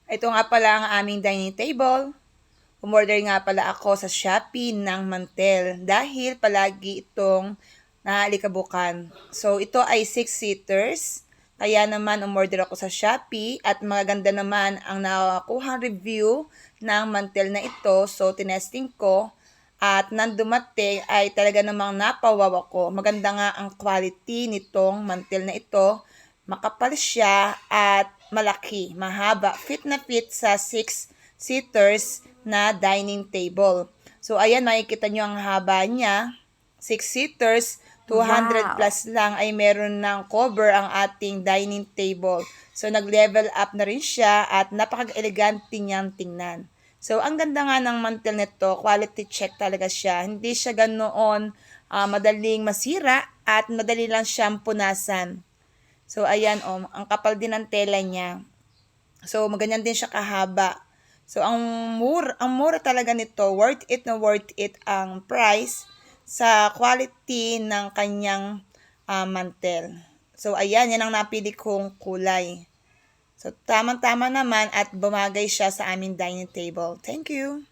Ito nga pala ang aming dining table. Umorder nga pala ako sa Shopee ng mantel dahil palagi itong naalikabukan. So, ito ay 6-seaters. Kaya naman umorder ako sa Shopee at maganda naman ang nakuhang review ng mantel na ito. So, tinesting ko at nang dumating ay talaga namang napawaw ako. Maganda nga ang quality nitong mantel na ito. Makapal siya at malaki, mahaba. Fit na fit sa 6-seaters na dining table. So, ayan, makikita nyo ang haba niya. 6-seaters, 200 Wow! plus lang ay meron ng cover ang ating dining table. So, nag-level up na rin siya at napaka-elegante niyang tingnan. So, ang ganda nga ng mantel nito, quality check talaga siya. Hindi siya ganoon madaling masira at madali lang siyang punasan. So, ayan ang kapal din ng tela niya. So, maganyan din siya kahaba. So, ang mura talaga nito, worth it na worth it ang price sa quality ng kanyang mantel. So, ayan, yan ang napili kong kulay. So, tamang-tama naman at bumagay siya sa aming dining table. Thank you!